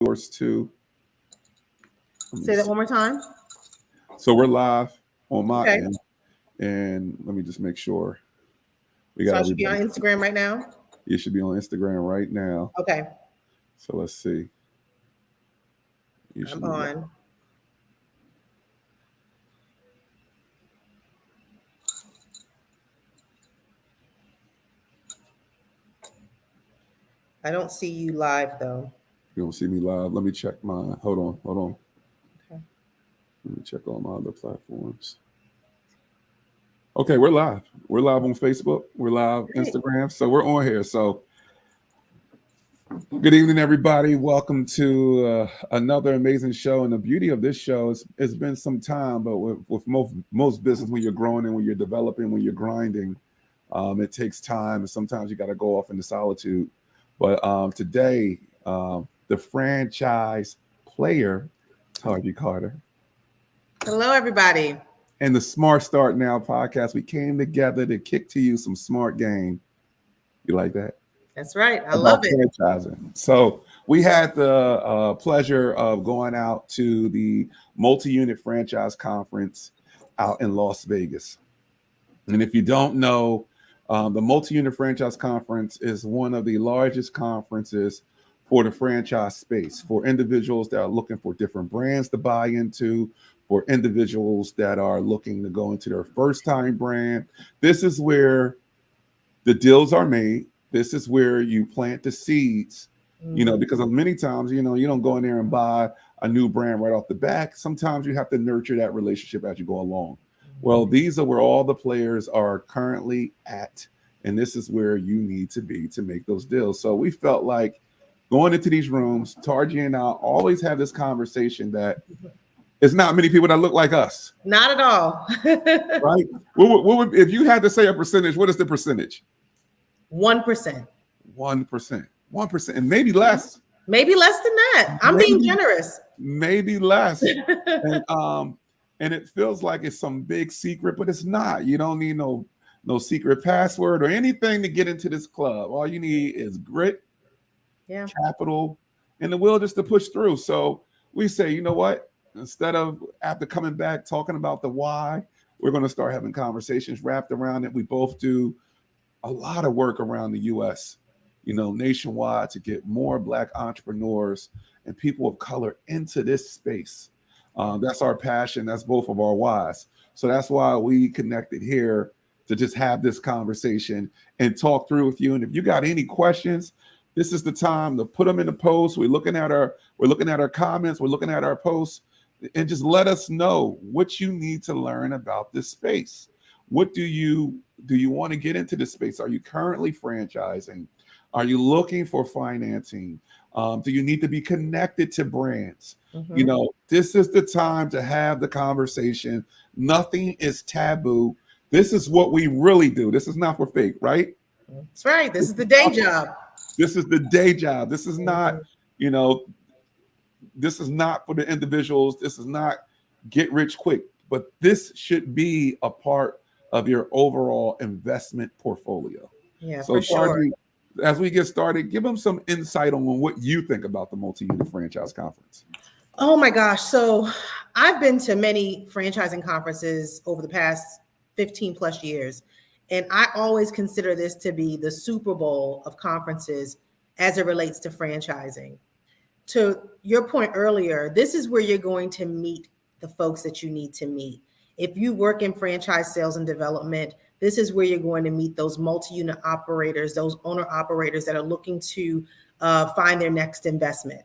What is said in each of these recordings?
yours too. Say that one more time. So we're live on my Okay. end, and let me just make sure we So got I should be on everybody. Instagram right now. You should be on Instagram right now. Okay, So let's see. You should I'm be live. on. I don't see you live though. You don't see me live. Let me check my. Hold on. Okay. Let me check all my other platforms. Okay, we're live. We're live on Facebook. We're live Great. Instagram. So we're on here. So good evening, everybody. Welcome to another amazing show. And the beauty of this show is it's been some time, but with most business, when you're growing and when you're developing, when you're grinding, it takes time. And sometimes you got to go off into solitude. But today, the franchise player, Tarji Carter, Hello, everybody. and the Smart Start Now podcast, we came together to kick to you some smart game. You like that? That's right. I About love it. franchising. So we had the pleasure of going out to the multi-unit franchise conference out in Las Vegas. And if you don't know, the multi-unit franchise conference is one of the largest conferences for the franchise space, for individuals that are looking for different brands to buy into, for individuals that are looking to go into their first time brand. This is where the deals are made. This is where you plant the seeds, because many times, you don't go in there and buy a new brand right off the bat. Sometimes you have to nurture that relationship as you go along. Well, these are where all the players are currently at, and this is where you need to be to make those deals. So we felt like going into these rooms, Tarji and I always have this conversation that it's not many people that look like us. Not at all. Right? What if you had to say a percentage, what is the percentage? 1%. 1%, and maybe less. Maybe less than that. I'm being generous. Maybe less. And it feels like it's some big secret, but it's not. You don't need no secret password or anything to get into this club. All you need is grit, capital, and the will just to push through. So we say, you know what? Instead of after coming back talking about the why, we're going to start having conversations wrapped around it. We both do a lot of work around the U.S., nationwide, to get more Black entrepreneurs and people of color into this space. That's our passion. That's both of our whys. So that's why we connected here to just have this conversation and talk through with you. And if you got any questions, this is the time to put them in the post. We're looking at our comments. We're looking at our posts, and just let us know what you need to learn about this space. What do you want to get into this space? Are you currently franchising? Are you looking for financing? Do you need to be connected to brands? This is the time to have the conversation. Nothing is taboo. This is what we really do. This is not for fake, right? That's right. This is the day job. This is the day job. This is not, this is not for the individuals. This is not get rich quick, but this should be a part of your overall investment portfolio. Yeah, so for sure. As we get started, give them some insight on what you think about the multi-unit franchise conference. Oh my gosh. So I've been to many franchising conferences over the past 15 plus years. And I always consider this to be the Super Bowl of conferences as it relates to franchising. To your point earlier, this is where you're going to meet the folks that you need to meet. If you work in franchise sales and development, this is where you're going to meet those multi-unit operators, those owner operators that are looking to find their next investment.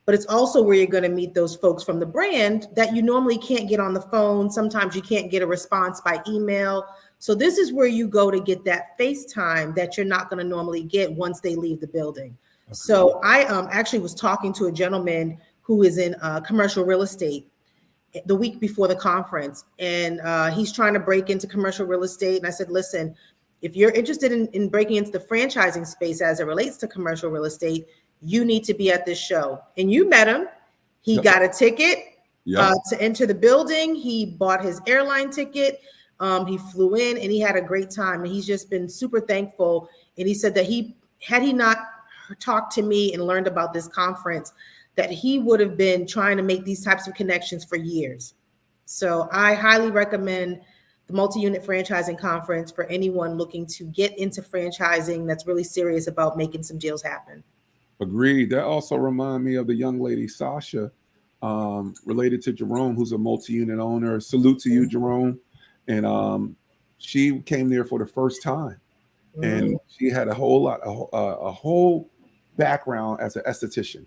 But it's also where you're going to meet those folks from the brand that you normally can't get on the phone. Sometimes you can't get a response by email. So this is where you go to get that FaceTime that you're not going to normally get once they leave the building. Okay. So I actually was talking to a gentleman who is in commercial real estate the week before the conference, and he's trying to break into commercial real estate. And I said, listen, if you're interested in breaking into the franchising space as it relates to commercial real estate, you need to be at this show. And you met him. He got a ticket to enter the building. He bought his airline ticket. He flew in and he had a great time. And he's just been super thankful. And he said that had he not talked to me and learned about this conference, that he would have been trying to make these types of connections for years. So I highly recommend the multi-unit franchising conference for anyone looking to get into franchising that's really serious about making some deals happen. Agreed. That also remind me of the young lady Sasha, related to Jerome, who's a multi-unit owner. Salute to you, Jerome. And she came there for the first time, and she had a whole background as an esthetician,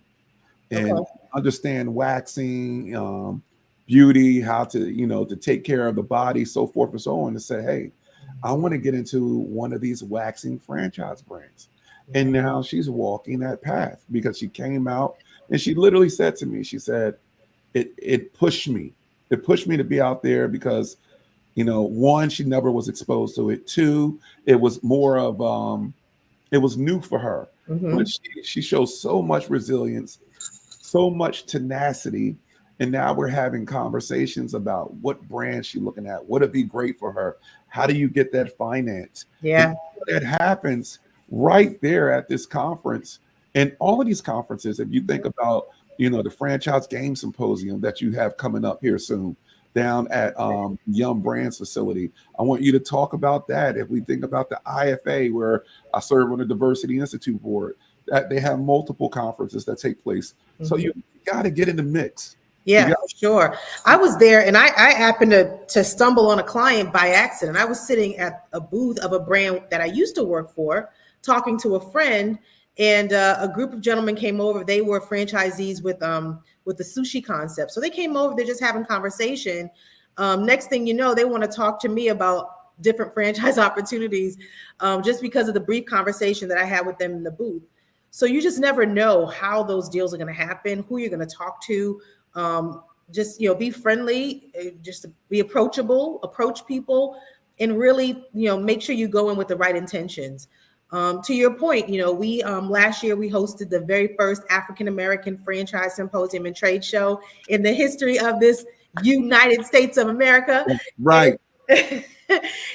and understand waxing, beauty, how to take care of the body, so forth and so on. To say, hey, I want to get into one of these waxing franchise brands. And now she's walking that path because she came out and she literally said to me, she said, it pushed me. It pushed me to be out there because, one, she never was exposed to it. Two, it was more of, it was new for her. But she shows so much resilience, so much tenacity. And now we're having conversations about what brand she's looking at. Would it be great for her? How do you get that finance? Yeah. And that happens right there at this conference. And all of these conferences, if you think about, the franchise game symposium that you have coming up here soon down at Young Brands facility, I want you to talk about that. If we think about the IFA, where I serve on the Diversity Institute board, that they have multiple conferences that take place. So you got to get in the mix. Yeah, for sure. I was there, and I happened to stumble on a client by accident. I was sitting at a booth of a brand that I used to work for, talking to a friend, and a group of gentlemen came over. They were franchisees with the sushi concept. So they came over, they're just having conversation. Next thing you know, they want to talk to me about different franchise opportunities, just because of the brief conversation that I had with them in the booth. So you just never know how those deals are going to happen, who you're going to talk to. Just, be friendly, just be approachable, approach people, and really, make sure you go in with the right intentions. To your point, we last year we hosted the very first African-American franchise symposium and trade show in the history of this United States of America. Right.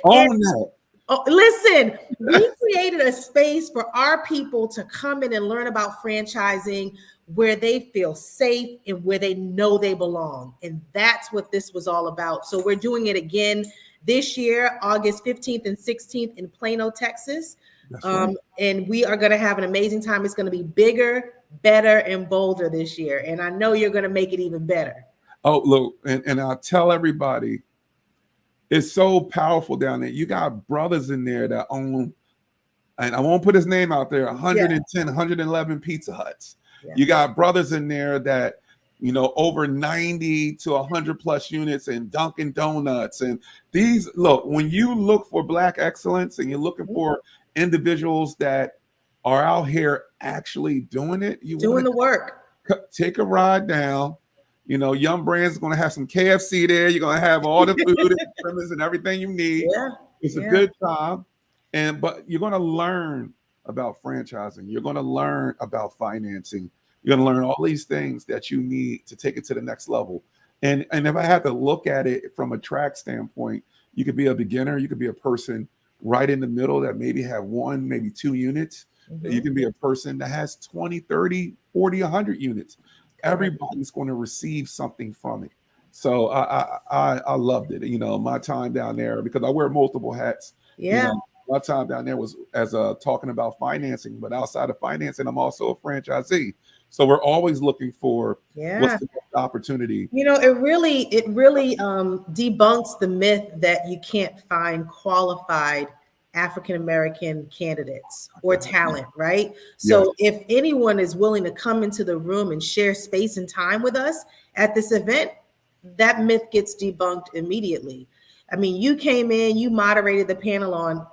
Own that. Listen, we created a space for our people to come in and learn about franchising where they feel safe and where they know they belong. And that's what this was all about. So we're doing it again this year, August 15th and 16th in Plano, Texas. Right. And we are going to have an amazing time. It's going to be bigger, better, and bolder this year. And I know you're going to make it even better. Oh, look, and I'll tell everybody, it's so powerful down there. You got brothers in there that own, and I won't put his name out there, 110, 111 Pizza Huts. Yeah. You got brothers in there that, over 90 to 100 plus units in Dunkin' Donuts. And these, look, when you look for Black excellence and you're looking for individuals that are out here actually doing it, doing the work, take a ride down. Young Brands is going to have some KFC there. You're going to have all the food and everything you need. Yeah. It's a good time. But you're going to learn about franchising. You're going to learn about financing. You're going to learn all these things that you need to take it to the next level. And if I had to look at it from a track standpoint, you could be a beginner. You could be a person right in the middle that maybe have 1, maybe 2 units. You can be a person that has 20, 30, 40, 100 units. Everybody's going to receive something from it. So I loved it. My time down there, because I wear multiple hats. Yeah. My time down there was as talking about financing, but outside of financing, I'm also a franchisee. So we're always looking for what's the best opportunity. It really debunks the myth that you can't find qualified African-American candidates or talent, right? So if anyone is willing to come into the room and share space and time with us at this event, that myth gets debunked immediately. I mean, you came in, you moderated the panel on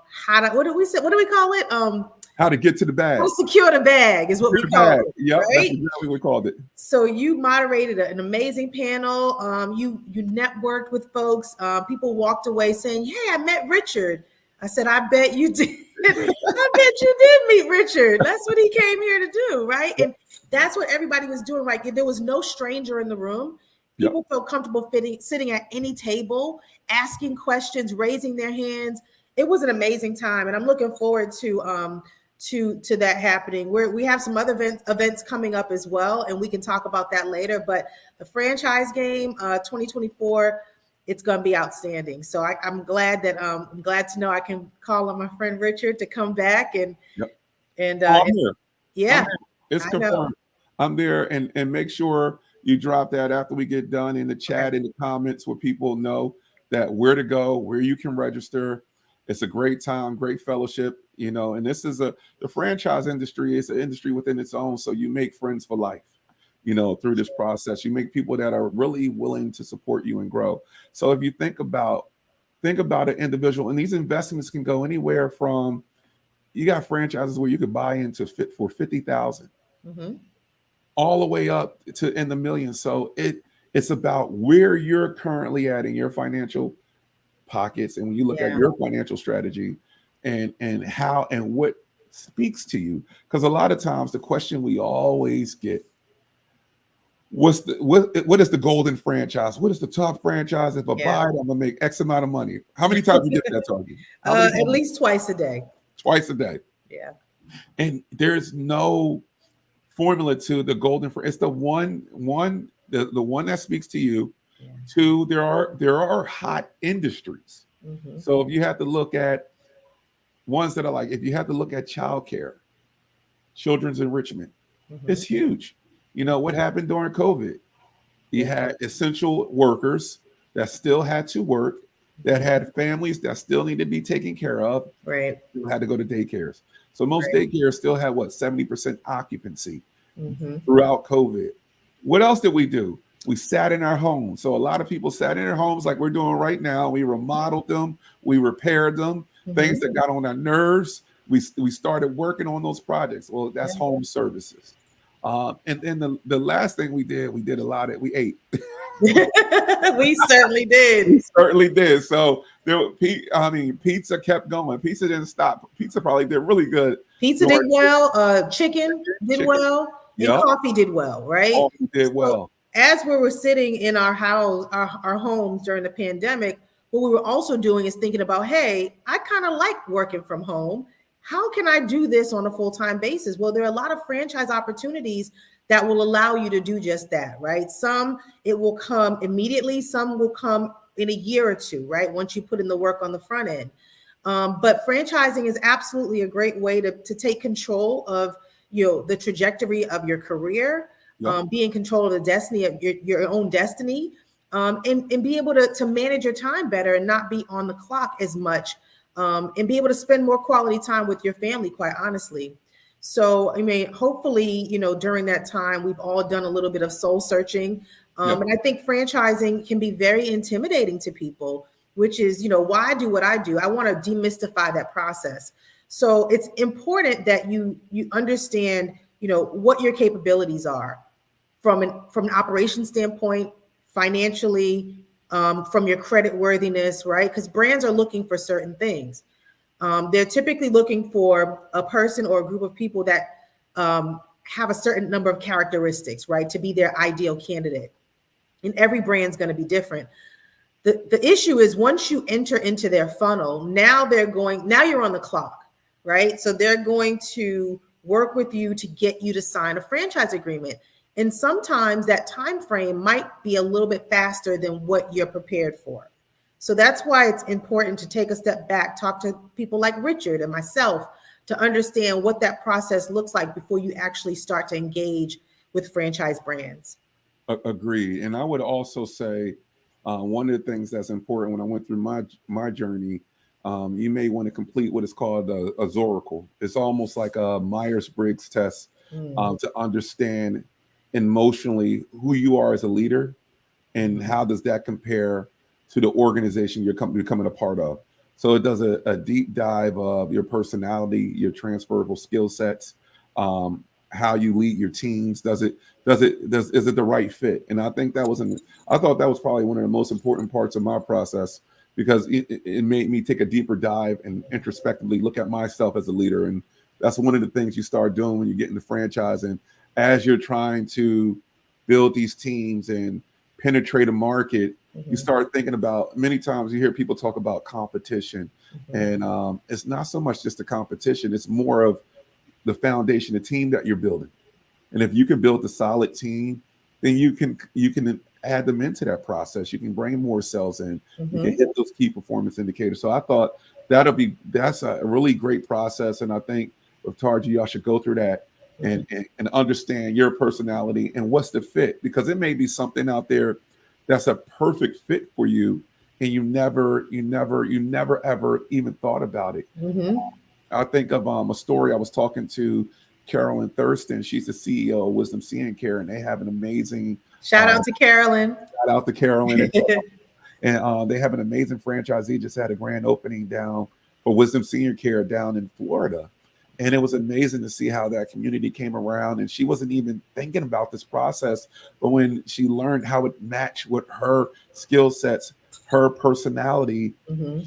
what do we call it? How to get to the bag. How to secure the bag is what we call it. Yep, right? That's exactly what we called it. So you moderated an amazing panel. You networked with folks. People walked away saying, "Hey, I met Richard." I said, "I bet you did. I bet you did meet Richard. That's what he came here to do, right?" And that's what everybody was doing. Right? There was no stranger in the room. People felt comfortable sitting at any table, asking questions, raising their hands. It was an amazing time, and I'm looking forward to to that happening. We have some other events coming up as well, and we can talk about that later. But the franchise game 2024, it's going to be outstanding. So I'm glad that I'm glad to know I can call on my friend Richard to come back and Yep. and I'm here. yeah, I'm here. It's confirmed. I'm there, and make sure you drop that after we get done in the chat, in the comments, where people know that where to go, where you can register. It's a great time, great fellowship, you know. And this is the franchise industry is an industry within its own. So you make friends for life, you know, through this process. You make people that are really willing to support you and grow. So if you think about an individual, and these investments can go anywhere from, you got franchises where you could buy into fit for 50,000. All the way up to in the millions. So it's about where you're currently at in your financial pockets, and when you look at your financial strategy, and how and what speaks to you. Because a lot of times the question we always get, what is the golden franchise? What is the top franchise? If I buy it, I'm gonna make X amount of money. How many times you get that target? At least twice a day. Twice a day. Yeah. And there's no formula to the golden for it's the one that speaks to you. Two, there are hot industries. So if you have to look at ones that are like, if you have to look at childcare, children's enrichment, it's huge. You know what happened during COVID? You had essential workers that still had to work, that had families that still need to be taken care of, right? Who had to go to daycares. So most daycares still had 70% occupancy throughout COVID. What else did we do? We sat in our homes. So a lot of people sat in their homes like we're doing right now. We remodeled them, we repaired them, things that got on our nerves. We started working on those projects. Well, that's home services. And then the last thing we did a lot of, we ate. We certainly did. We certainly did. So pizza kept going. Pizza didn't stop. Pizza probably did really good. Pizza did well. Chicken did well. And coffee did well, right? Coffee did well. As we were sitting in our house, our homes during the pandemic, what we were also doing is thinking about, hey, I kind of like working from home. How can I do this on a full-time basis? Well, there are a lot of franchise opportunities that will allow you to do just that, right? Some, it will come immediately. Some will come in a year or two, right? Once you put in the work on the front end. But franchising is absolutely a great way to take control of the trajectory of your career, be in control of the destiny of your own destiny, and be able to manage your time better and not be on the clock as much, and be able to spend more quality time with your family, quite honestly. So, I mean, hopefully, during that time, we've all done a little bit of soul searching. And I think franchising can be very intimidating to people, which is, why do what I do? I want to demystify that process. So it's important that you understand, what your capabilities are from an operation standpoint, financially, from your credit worthiness, right? Because brands are looking for certain things. They're typically looking for a person or a group of people that have a certain number of characteristics, right, to be their ideal candidate. And every brand's going to be different. The issue is once you enter into their funnel, now you're on the clock, right? So they're going to work with you to get you to sign a franchise agreement. And sometimes that time frame might be a little bit faster than what you're prepared for. So that's why it's important to take a step back, talk to people like Richard and myself to understand what that process looks like before you actually start to engage with franchise brands. Agreed. And I would also say one of the things that's important when I went through my journey, you may want to complete what is called a Zoracle. It's almost like a Myers-Briggs test to understand emotionally who you are as a leader and how does that compare to the organization you're becoming a part of. So it does a deep dive of your personality, your transferable skill sets, how you lead your teams. Is it the right fit? And I think I thought that was probably one of the most important parts of my process, because it made me take a deeper dive and introspectively look at myself as a leader. And that's one of the things you start doing when you get into franchising, as you're trying to build these teams and penetrate a market. You start thinking about, many times you hear people talk about competition, and it's not so much just a competition. It's more of the foundation, the team that you're building. And if you can build a solid team, then you can add them into that process. You can bring more sales in. You can hit those key performance indicators. So I thought that's a really great process. And I think with Tarji, y'all should go through that and understand your personality and what's the fit, because it may be something out there that's a perfect fit for you, and you never ever even thought about it. I think of a story. I was talking to Carolyn Thurston. She's the CEO of Wisdom Seeing Care, and they have an amazing shout out to Carolyn. Shout out to Carolyn. And they have an amazing franchisee. Just had a grand opening down for Wisdom Senior Care down in Florida. And it was amazing to see how that community came around. And she wasn't even thinking about this process, but when she learned how it matched with her skill sets, her personality,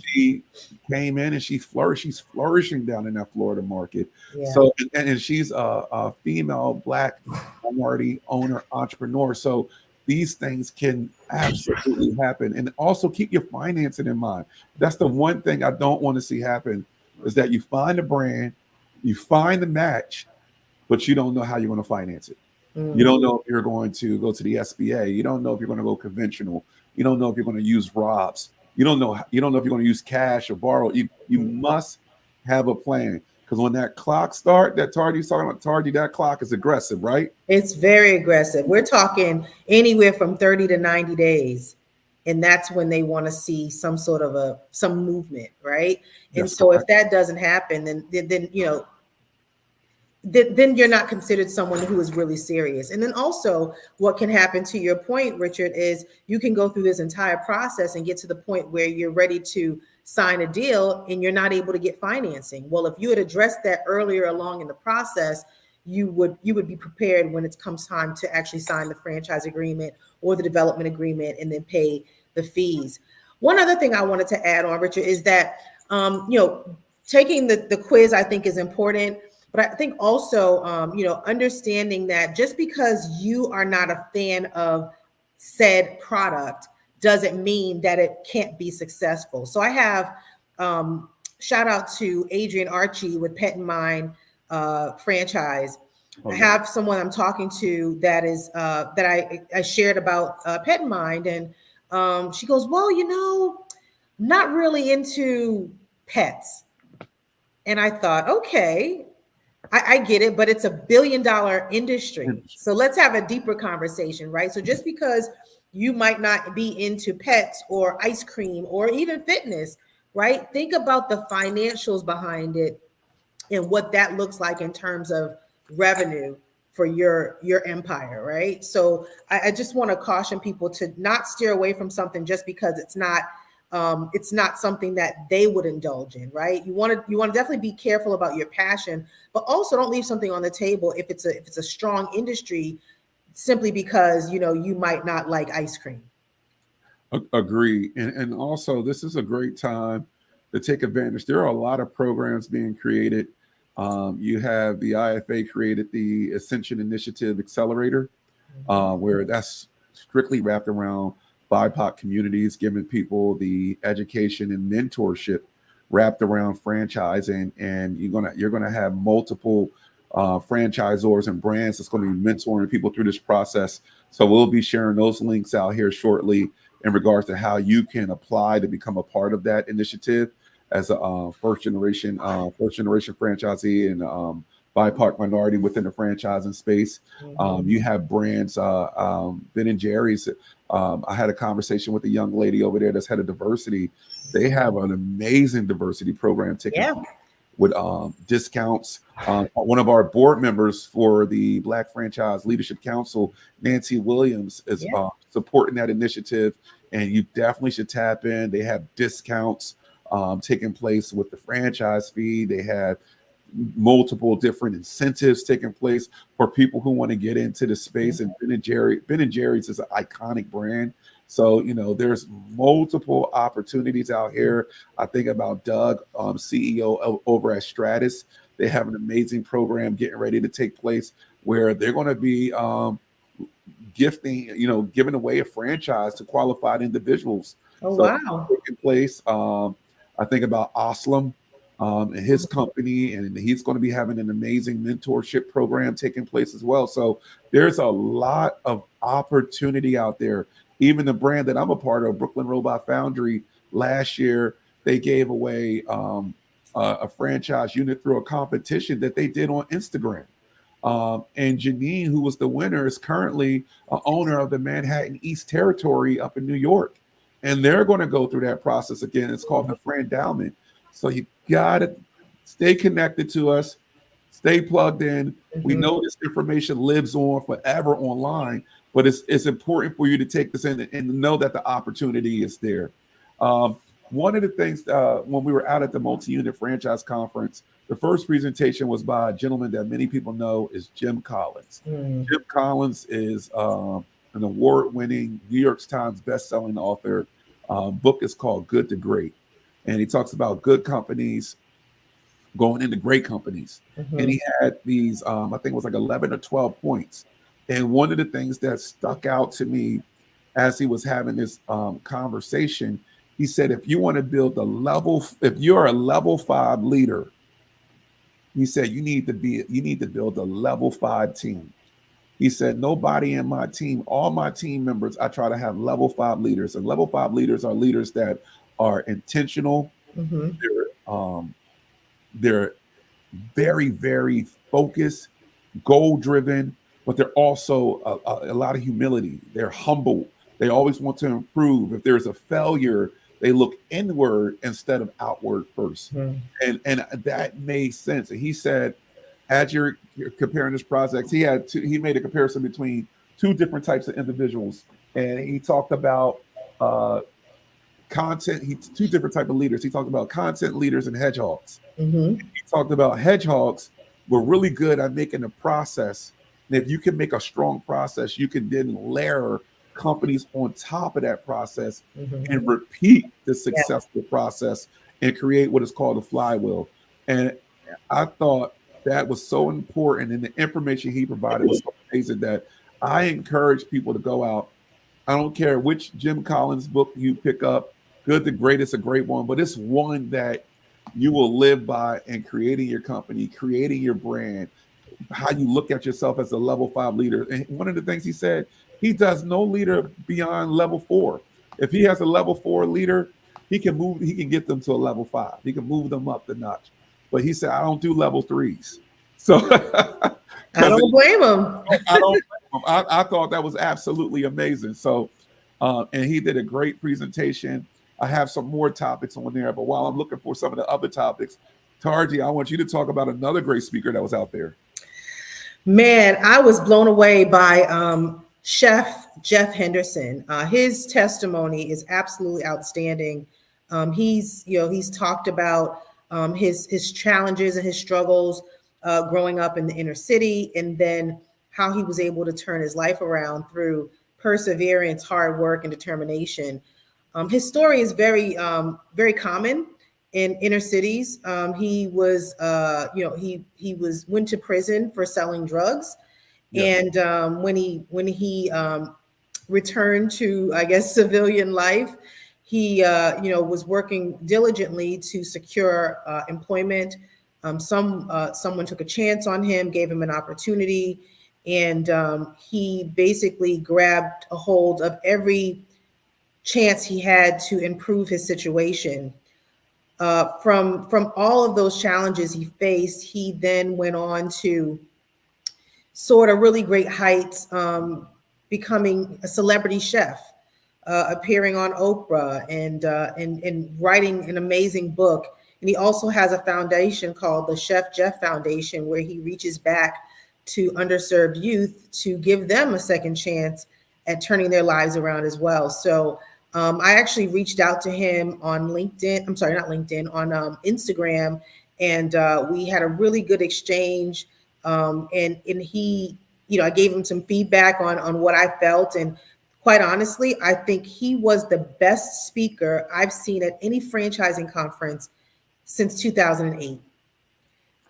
she came in and she flourished. She's flourishing down in that Florida market. Yeah. So, and she's a female Black minority owner entrepreneur. So these things can absolutely happen. And also keep your financing in mind. That's the one thing I don't want to see happen, is that you find a brand, you find the match, but you don't know how you're going to finance it. You don't know if you're going to go to the SBA. You don't know if you're going to go conventional. You don't know if you're going to use ROBs. You don't know if you're going to use cash or borrow. You must have a plan, because when that clock starts, that Tardy's talking about, Tardy, that clock is aggressive, right? It's very aggressive. We're talking anywhere from 30 to 90 days. And that's when they want to see some sort of some movement, right? And That's so correct. if that doesn't happen, then then you're not considered someone who is really serious. And then also what can happen, to your point, Richard, is you can go through this entire process and get to the point where you're ready to sign a deal and you're not able to get financing. Well, if you had addressed that earlier along in the process, you would be prepared when it comes time to actually sign the franchise agreement or the development agreement and then pay the fees. One other thing I wanted to add on, Richard, is that taking the quiz, I think, is important. But I think also, understanding that just because you are not a fan of said product doesn't mean that it can't be successful. So I have shout out to Adrian Archie with Pet in Mind franchise. I have someone I'm talking to that is that I shared about Pet in Mind, and she goes, well, not really into pets. And I thought, okay, I get it, but it's $1 billion industry. So let's have a deeper conversation, right? So just because you might not be into pets or ice cream or even fitness, right? Think about the financials behind it and what that looks like in terms of revenue for your empire, right? So I just want to caution people to not steer away from something just because it's not something that they would indulge in, right? You want to definitely be careful about your passion, but also don't leave something on the table if it's a strong industry simply because you might not like ice cream. Agree. And also, this is a great time to take advantage. There are a lot of programs being created. You have the IFA created the Ascension Initiative Accelerator, where that's strictly wrapped around BIPOC communities, giving people the education and mentorship wrapped around franchising. And you're gonna have multiple franchisors and brands that's going to be mentoring people through this process. So we'll be sharing those links out here shortly in regards to how you can apply to become a part of that initiative as a first generation franchisee and BIPOC minority within the franchising space. You have brands, Ben and Jerry's. I had a conversation with a young lady over there that's head of diversity. They have an amazing diversity program with discounts. One of our board members for the Black Franchise Leadership Council, Nancy Williams, is supporting that initiative, and you definitely should tap in. They have discounts taking place with the franchise fee. They have multiple different incentives taking place for people who want to get into the space. And Ben and Jerry's is an iconic brand. So, there's multiple opportunities out here. I think about Doug, CEO over at Stratus. They have an amazing program getting ready to take place where they're going to be giving away a franchise to qualified individuals. Oh, so wow. Taking place. I think about Oslam. and his company, and he's going to be having an amazing mentorship program taking place as well. So there's a lot of opportunity out there. Even the brand that I'm a part of, Brooklyn Robot Foundry, last year they gave away a franchise unit through a competition that they did on Instagram. And Janine, who was the winner, is currently a owner of the Manhattan East Territory up in New York. And they're going to go through that process again. It's called the Frandowment. So you got to stay connected to us, stay plugged in. We know this information lives on forever online, but it's important for you to take this in and know that the opportunity is there. One of the things when we were out at the multi-unit franchise conference, the first presentation was by a gentleman that many people know is Jim Collins. Jim Collins is an award-winning New York Times best-selling author. Book is called Good to Great. And he talks about good companies going into great companies. And he had these, I think it was like 11 or 12 points. And one of the things that stuck out to me as he was having this conversation, he said, if you want to build if you're a level 5 leader, he said, you need to build a level 5 team. He said, nobody in my team, all my team members, I try to have level 5 leaders. And level 5 leaders are leaders that are intentional. They're very, very focused, goal-driven, but they're also a lot of humility. They're humble. They always want to improve. If there's a failure, they look inward instead of outward first. And that made sense. And he said, as you're comparing this project, he made a comparison between 2 different types of individuals. And he talked about content, 2 different type of leaders. He talked about content leaders and hedgehogs. He talked about hedgehogs were really good at making a process. And if you can make a strong process, you can then layer companies on top of that process and repeat the successful process and create what is called a flywheel. And I thought that was so important, and the information he provided was so amazing that I encourage people to go out. I don't care which Jim Collins book you pick up, Good to Great is a great one, but it's one that you will live by in creating your company, creating your brand, how you look at yourself as a level 5 leader. And one of the things he said, he does no leader beyond level 4. If he has a level 4 leader, he can get them to a level 5. He can move them up the notch. But he said, I don't do level 3s. So I don't blame him. I don't blame him. I thought that was absolutely amazing. So, and he did a great presentation. I have some more topics on there, but while I'm looking for some of the other topics, Tarji, I want you to talk about another great speaker that was out there. Man, I was blown away by Chef Jeff Henderson. His testimony is absolutely outstanding. He's talked about his challenges and his struggles growing up in the inner city, and then how he was able to turn his life around through perseverance, hard work, and determination. His story is very, very common in inner cities. He was, went to prison for selling drugs, and when he returned to, I guess, civilian life, he, was working diligently to secure employment. Someone took a chance on him, gave him an opportunity, and he basically grabbed a hold of every chance he had to improve his situation. From all of those challenges he faced, he then went on to soar to really great heights, becoming a celebrity chef, appearing on Oprah, and writing an amazing book. And he also has a foundation called the Chef Jeff Foundation, where he reaches back to underserved youth to give them a second chance at turning their lives around as well. So I actually reached out to him on LinkedIn. I'm sorry, not LinkedIn, on Instagram, and we had a really good exchange. And he, I gave him some feedback on what I felt, and quite honestly, I think he was the best speaker I've seen at any franchising conference since 2008.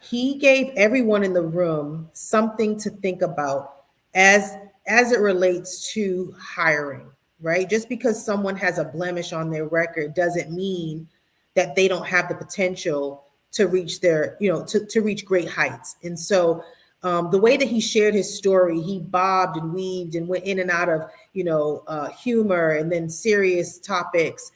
He gave everyone in the room something to think about as it relates to hiring, right? Just because someone has a blemish on their record doesn't mean that they don't have the potential to reach their, to reach great heights. And so the way that he shared his story, he bobbed and weaved and went in and out of, humor and then serious topics.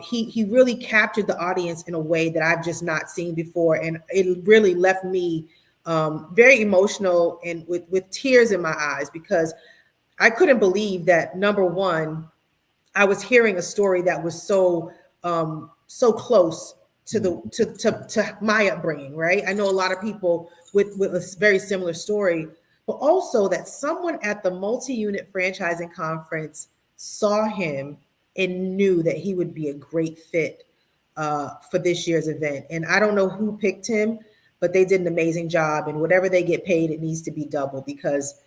He really captured the audience in a way that I've just not seen before. And it really left me very emotional and with tears in my eyes, because I couldn't believe that, number one, I was hearing a story that was so close to to my upbringing, right? I know a lot of people with a very similar story, but also that someone at the multi-unit franchising conference saw him and knew that he would be a great fit for this year's event. And I don't know who picked him, but they did an amazing job. And whatever they get paid, it needs to be double, because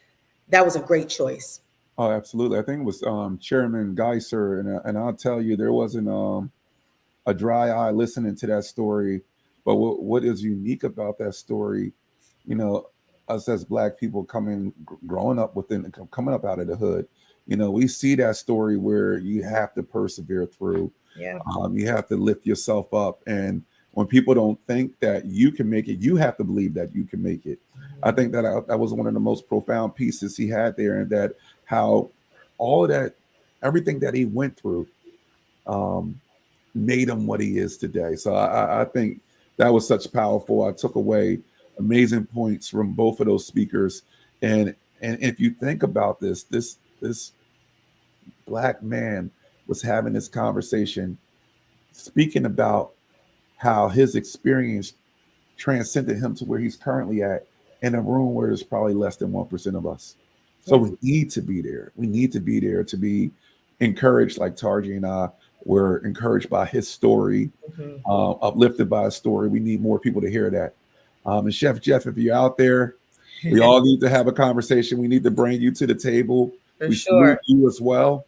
that was a great choice. Oh, absolutely. I think it was Chairman Geiser, and I'll tell you, there wasn't a dry eye listening to that story. But what is unique about that story, us as Black people growing up coming up out of the hood, we see that story where you have to persevere through. Yeah. You have to lift yourself up, and when people don't think that you can make it, you have to believe that you can make it. I think that was one of the most profound pieces he had there, and that how all of that, everything that he went through, made him what he is today. So I think that was such powerful. I took away amazing points from both of those speakers, and if you think about this Black man was having this conversation, speaking about how his experience transcended him to where he's currently at, in a room where there's probably less than 1% of us. So we need to be there. We need to be there to be encouraged, like Tarji and I were encouraged by his story, uplifted by his story. We need more people to hear that. And Chef Jeff, if you're out there, we all need to have a conversation. We need to bring you to the table. For we sure. salute you as well.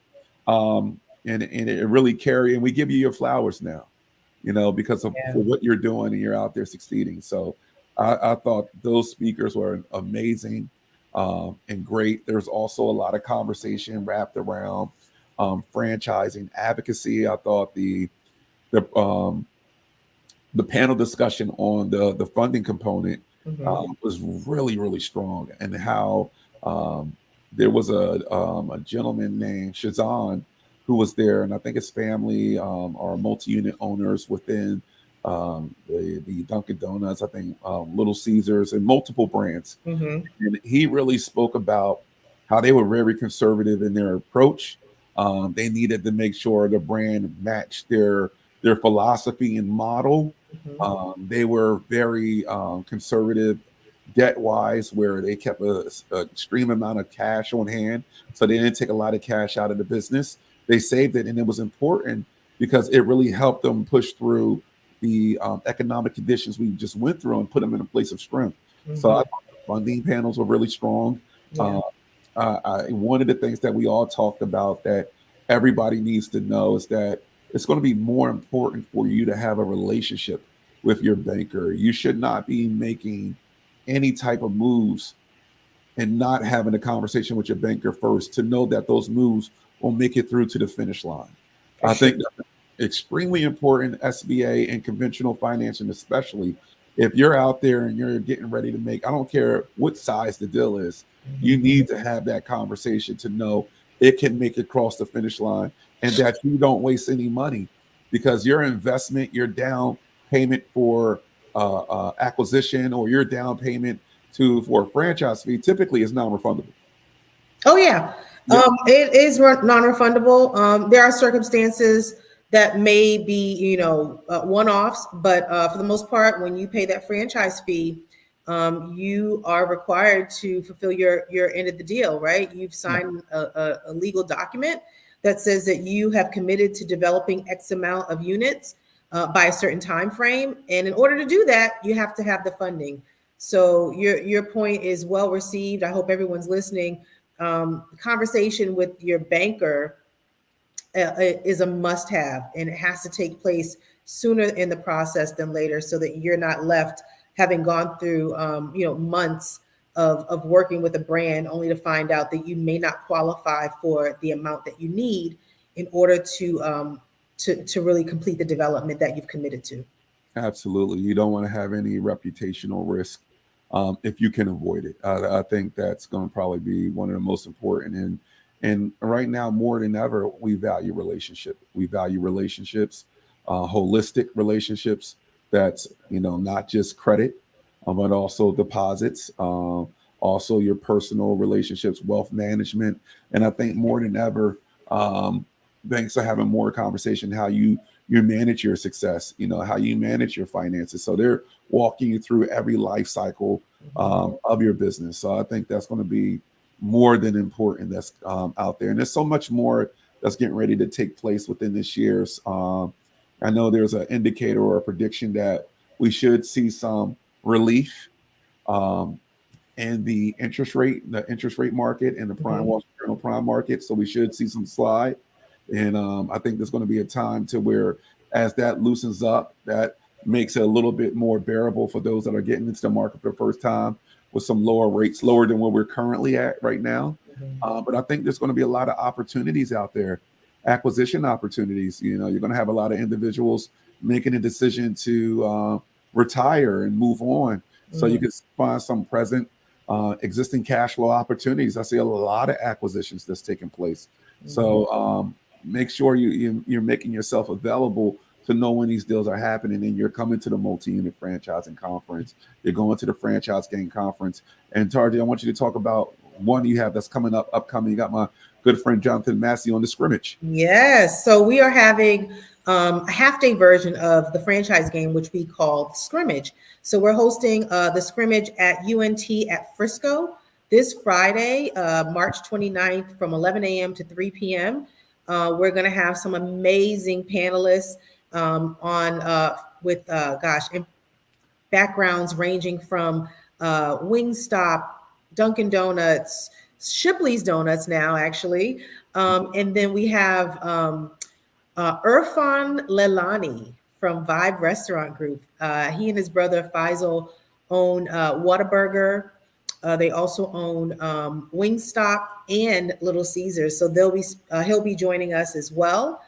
And it really and we give you your flowers now, because of for what you're doing, and you're out there succeeding. So I thought those speakers were amazing and great. There's also a lot of conversation wrapped around franchising advocacy. I thought the panel discussion on the funding component was really, really strong, and how there was a gentleman named Shazan who was there, and I think his family are multi-unit owners within the Dunkin' Donuts, I think Little Caesars, and multiple brands. And he really spoke about how they were very conservative in their approach. They needed to make sure the brand matched their philosophy and model. They were very conservative debt-wise, where they kept an extreme amount of cash on hand, so they didn't take a lot of cash out of the business. They saved it, and it was important because it really helped them push through the economic conditions we just went through and put them in a place of strength. So I thought the funding panels were really strong. One of the things that we all talked about that everybody needs to know is that it's going to be more important for you to have a relationship with your banker. You should not be making any type of moves and not having a conversation with your banker first to know that those moves will make it through to the finish line. I think that's extremely important, SBA and conventional financing, especially if you're out there and you're getting ready to make, I don't care what size the deal is, you need to have that conversation to know it can make it across the finish line, and that you don't waste any money, because your investment, your down payment for acquisition, or your down payment for a franchise fee typically is non-refundable. Oh yeah. It is non-refundable. There are circumstances that may be, one-offs, but for the most part, when you pay that franchise fee, you are required to fulfill your end of the deal, right? You've signed a legal document that says that you have committed to developing X amount of units by a certain time frame, and in order to do that, you have to have the funding. So your point is well received. I hope everyone's listening. Conversation with your banker is a must-have, and it has to take place sooner in the process than later, so that you're not left having gone through months of working with a brand only to find out that you may not qualify for the amount that you need in order to really complete the development that you've committed to. Absolutely. You don't want to have any reputational risk if you can avoid it. I think that's going to probably be one of the most important. And right now, more than ever, we value relationship. We value relationships, holistic relationships. That's not just credit, but also deposits, also your personal relationships, wealth management. And I think more than ever, um, banks are having more conversation how you manage your success, how you manage your finances. So they're walking you through every life cycle of your business. So I think that's going to be more than important that's out there. And there's so much more that's getting ready to take place within this year's. I know there's an indicator or a prediction that we should see some relief um, in the interest rate market and the prime Mhm. Wall Street Journal prime market. So we should see some slide. And I think there's going to be a time to where, as that loosens up, that makes it a little bit more bearable for those that are getting into the market for the first time with some lower rates, lower than where we're currently at right now. Mhm. But I think there's going to be a lot of opportunities out there, acquisition opportunities. You're going to have a lot of individuals making a decision to retire and move on. So you Mhm. can find some present existing cash flow opportunities. I see a lot of acquisitions that's taking place. Mhm. So make sure you're making yourself available to know when these deals are happening, and you're coming to the multi-unit franchising conference. You're going to the franchise game conference. And Tarji, I want you to talk about one you have that's coming up, upcoming. You got my good friend Jonathan Massey on the scrimmage. Yes. So we are having a half day version of the franchise game, which we call Scrimmage. So we're hosting the scrimmage at UNT at Frisco this Friday, March 29th from 11 a.m. to 3 p.m. We're going to have some amazing panelists on with backgrounds ranging from Wingstop, Dunkin' Donuts, Shipley's Donuts now, actually. And then we have Irfan Lelani from Vibe Restaurant Group. He and his brother Faisal own Whataburger. They also own Wingstop and Little Caesars. So he'll be joining us as well.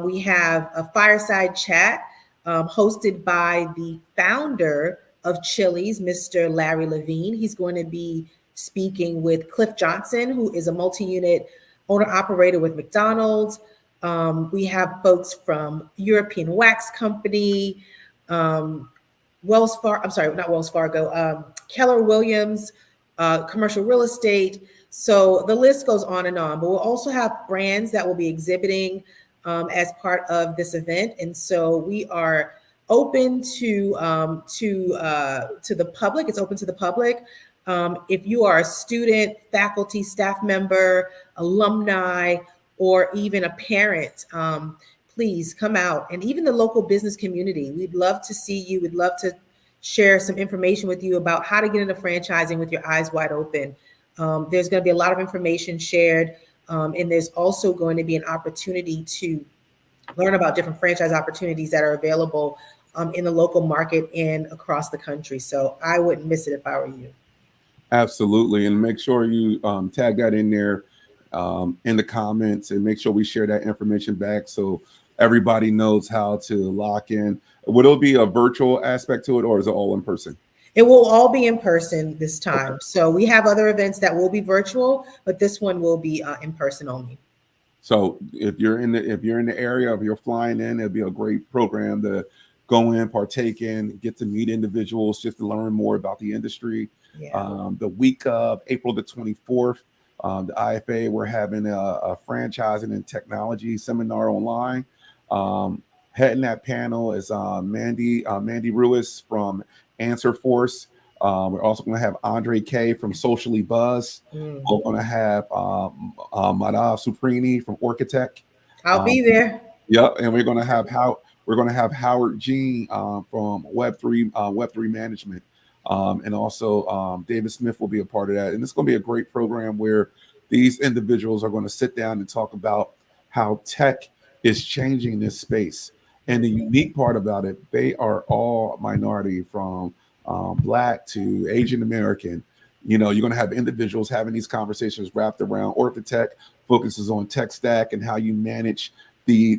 We have a fireside chat hosted by the founder of Chili's, Mr. Larry Levine. He's going to be speaking with Cliff Johnson, who is a multi-unit owner operator with McDonald's. We have folks from European Wax Company, um, Wells Fargo, I'm sorry, not Wells Fargo, Keller Williams, commercial real estate. So the list goes on and on. But we'll also have brands that will be exhibiting as part of this event, and so we are open to the public. It's open to the public. If you are a student, faculty, staff member, alumni, or even a parent, please come out. And even the local business community, we'd love to see you. We'd love to share some information with you about how to get into franchising with your eyes wide open. There's going to be a lot of information shared, and there's also going to be an opportunity to learn about different franchise opportunities that are available in the local market and across the country. So I wouldn't miss it if I were you. Absolutely. And make sure you tag that in there in the comments, and make sure we share that information back so everybody knows how to lock in. Will it be a virtual aspect to it, or is it all in person? It will all be in person this Okay. time. So we have other events that will be virtual, but this one will be in person only. So if you're in the area, if you're flying in, it'll be a great program to go in, partake in, get to meet individuals, just to learn more about the industry. Yeah. The week of April the 24th, the IFA, we're having a franchising and technology seminar online. Heading that panel is Mandy Ruiz from Answer Force. We're also going to have Andre K from Socially Buzz. Mm. We're going to have Madav Suprini from Orchitect. I'll Um, be there. yep, and we're going to have Howard Jean from Web3 Management, and also David Smith will be a part of that. And it's going to be a great program where these individuals are going to sit down and talk about how tech is changing this space. And the unique part about it, they are all minority, from Black to Asian American. You're going to have individuals having these conversations wrapped around Orchitect, focuses on tech stack and how you manage the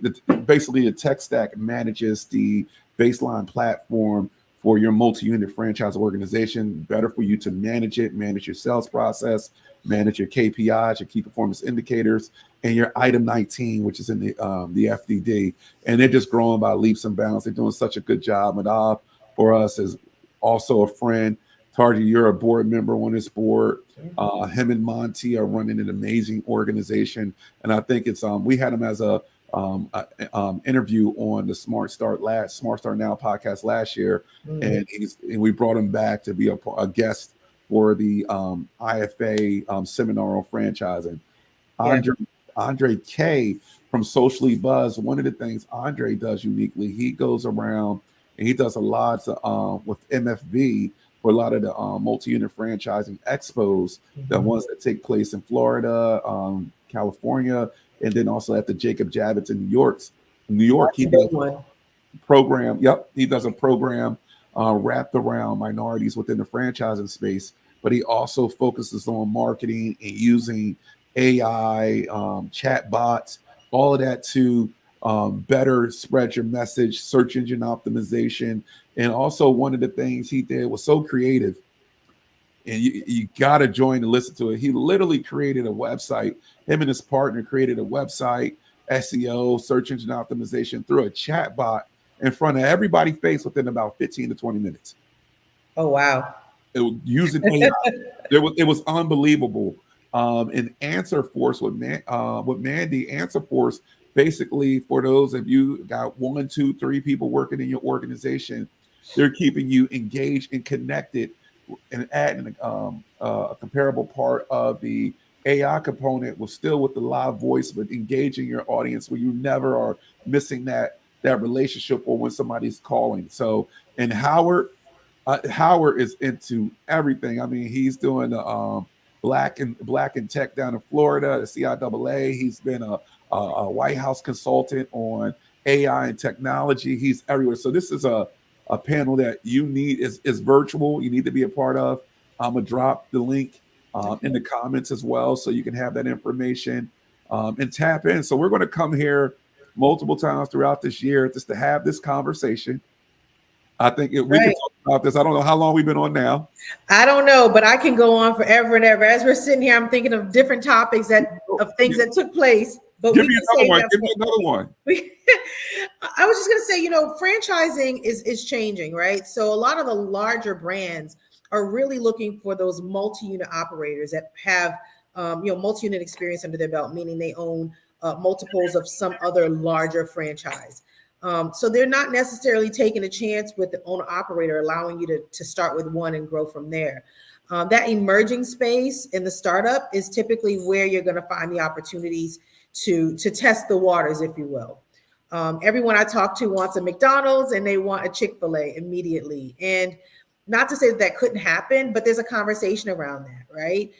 basically the tech stack manages the baseline platform for your multi-unit franchise organization, better for you to manage it, manage your sales process, manage your KPIs, your key performance indicators, and your item 19, which is in the FDD. And they're just growing by leaps and bounds. They're doing such a good job. Madhav, for us, is also a friend. Tarji, you're a board member on this board. Him and Monty are running an amazing organization. And I think it's we had him as a interview on the Smart Start Now podcast last year, and we brought him back to be a guest for the IFA seminar on franchising. Andre K from Socially Buzz. One of the things Andre does uniquely, he goes around and he does a lot with MFV for a lot of the multi-unit franchising expos, the ones that take place in Florida, California, and then also at the Jacob Javits in New York. He does a program. Yep, he does a program wrapped around minorities within the franchising space, but he also focuses on marketing and using AI, chat bots, all of that to better spread your message, search engine optimization. And also one of the things he did was so creative, and you got to join and listen to it. He literally created a website. Him and his partner created a website, SEO, search engine optimization, through a chat bot in front of everybody's face within about 15 to 20 minutes. Oh, wow. It was using AI. It was unbelievable. And Answer Force with Mandy, Answer Force, basically, for those of you got 1, 2, 3 people working in your organization, they're keeping you engaged and connected, and adding a comparable part of the AI component was still with the live voice, but engaging your audience where you never are missing that relationship or when somebody's calling. So, and Howard is into everything. I mean, he's doing the Black and Tech down in Florida, the CIAA. He's been a White House consultant on AI and technology. He's everywhere. So this is a panel that you need is virtual. You need to be a part of. I'm gonna drop the link in the comments as well, so you can have that information and tap in. So we're going to come here multiple times throughout this year just to have this conversation. I think we can talk about this. I don't know how long we've been on now. I don't know, but I can go on forever and ever. As we're sitting here, I'm thinking of different topics of things that took place. But Give me another one. Give me another one. I was just going to say, franchising is changing, right? So a lot of the larger brands are really looking for those multi-unit operators that have, multi-unit experience under their belt, meaning they own multiples of some other larger franchise. So they're not necessarily taking a chance with the owner operator, allowing you to start with one and grow from there. That emerging space in the startup is typically where you're going to find the opportunities to test the waters, if you will. Everyone I talk to wants a McDonald's and they want a Chick-fil-A immediately. And not to say that couldn't happen, but there's a conversation around that, right?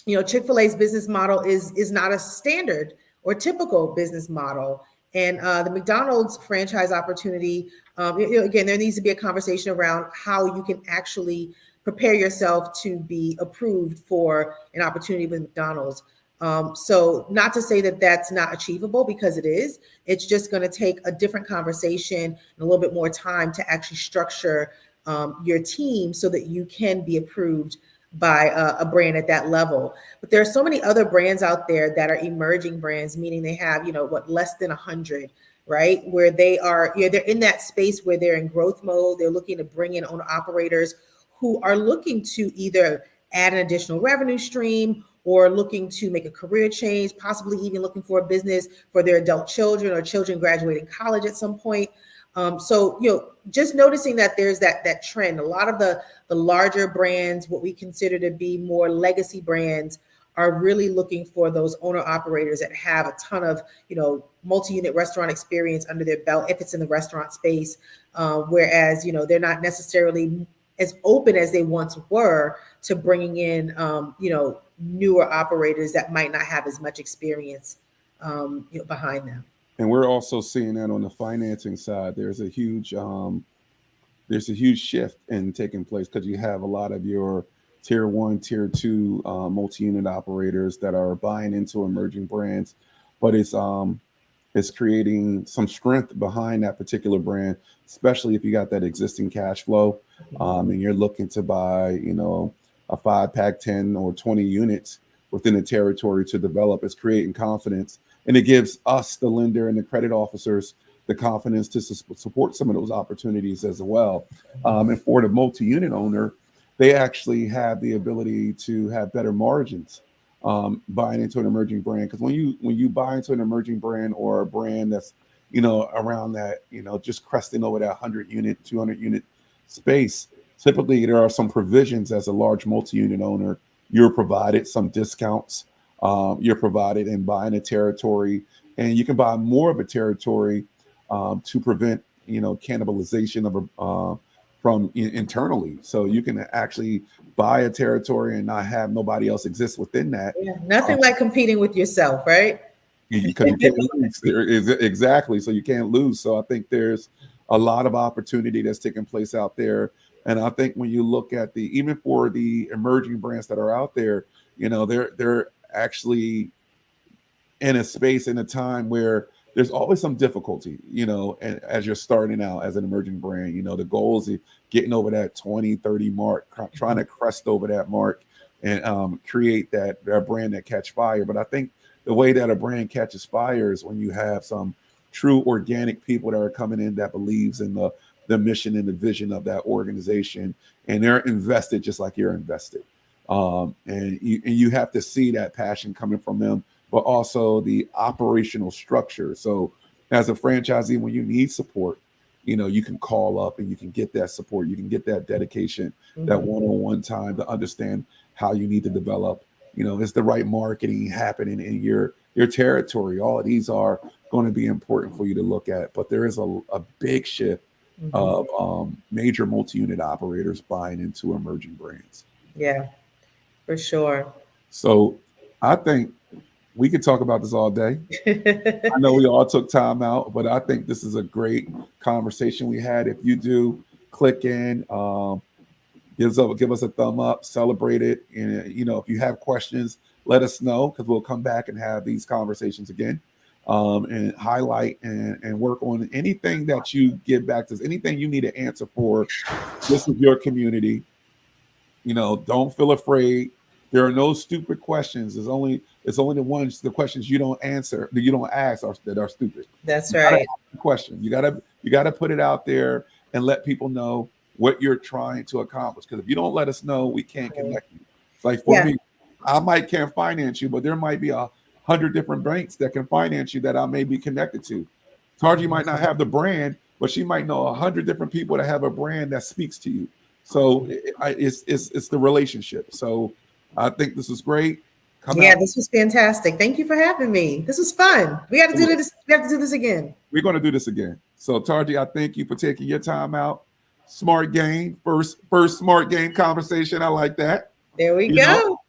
Chick-fil-A's business model is not a standard or typical business model. And the McDonald's franchise opportunity, again, there needs to be a conversation around how you can actually prepare yourself to be approved for an opportunity with McDonald's. So not to say that that's not achievable, because it is. It's just going to take a different conversation and a little bit more time to actually structure your team so that you can be approved by a brand at that level. But there are so many other brands out there that are emerging brands, meaning they have, less than 100, right? Where they are, they're in that space where they're in growth mode. They're looking to bring in owner operators who are looking to either add an additional revenue stream or looking to make a career change, possibly even looking for a business for their adult children or children graduating college at some point. So, just noticing that there's that trend. A lot of the larger brands, what we consider to be more legacy brands, are really looking for those owner operators that have a ton of, multi-unit restaurant experience under their belt, if it's in the restaurant space. Whereas, they're not necessarily as open as they once were to bringing in, newer operators that might not have as much experience, behind them. And we're also seeing that on the financing side. There's a huge shift in taking place, because you have a lot of your tier 1, tier 2 multi-unit operators that are buying into emerging brands, but it's is creating some strength behind that particular brand, especially if you got that existing cash flow, and you're looking to buy, a 5-pack, 10 or 20 units within the territory to develop. It's creating confidence, and it gives us, the lender and the credit officers, the confidence to support some of those opportunities as well. And for the multi-unit owner, they actually have the ability to have better margins buying into an emerging brand. Because when you buy into an emerging brand or a brand that's around that, just cresting over that 100 unit, 200 unit space, typically there are some provisions as a large multi-unit owner. You're provided some discounts. You're provided in buying a territory, and you can buy more of a territory to prevent cannibalization of from internally. So you can actually buy a territory and not have nobody else exist within that. Yeah, nothing like competing with yourself, right? Because you can't lose. Exactly. So you can't lose. So I think there's a lot of opportunity that's taking place out there. And I think when you look at even for the emerging brands that are out there, they're actually in a space in a time where there's always some difficulty, and as you're starting out as an emerging brand, the goal is getting over that 20, 30 mark, trying to crest over that mark and create that brand that catch fire. But I think the way that a brand catches fire is when you have some true organic people that are coming in that believes in the mission and the vision of that organization, and they're invested just like you're invested. And you have to see that passion coming from them, but also the operational structure. So as a franchisee, when you need support, you can call up and you can get that support. You can get that dedication, that one-on-one time to understand how you need to develop. Is the right marketing happening in your territory? All of these are going to be important for you to look at. But there is a big shift of major multi-unit operators buying into emerging brands. Yeah, for sure. So I think we could talk about this all day. I know we all took time out, but I think this is a great conversation we had. If you do click in, give us a thumb up, celebrate it. And, if you have questions, let us know, because we'll come back and have these conversations again and highlight and work on anything that you give back to us, anything you need to answer for. This is your community. Don't feel afraid. There are no stupid questions. It's only the questions you don't answer, that you don't ask, that are stupid. That's right. Question. You gotta put it out there and let people know what you're trying to accomplish. Because if you don't let us know, we can't connect you. Like for me, I can't finance you, but there might be 100 different banks that can finance you that I may be connected to. Tarji might not have the brand, but she might know 100 different people that have a brand that speaks to you. So it's the relationship. So I think this is great. This was fantastic. Thank you for having me. This was fun. We got to do this. We have to do this again. We're going to do this again. So Tarji, I thank you for taking your time out. Smart game, first smart game conversation. I like that. There we go.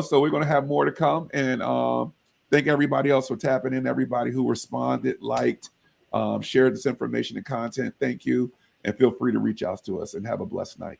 So we're going to have more to come. And thank everybody else for tapping in. Everybody who responded, liked, shared this information and content. Thank you. And feel free to reach out to us, and have a blessed night.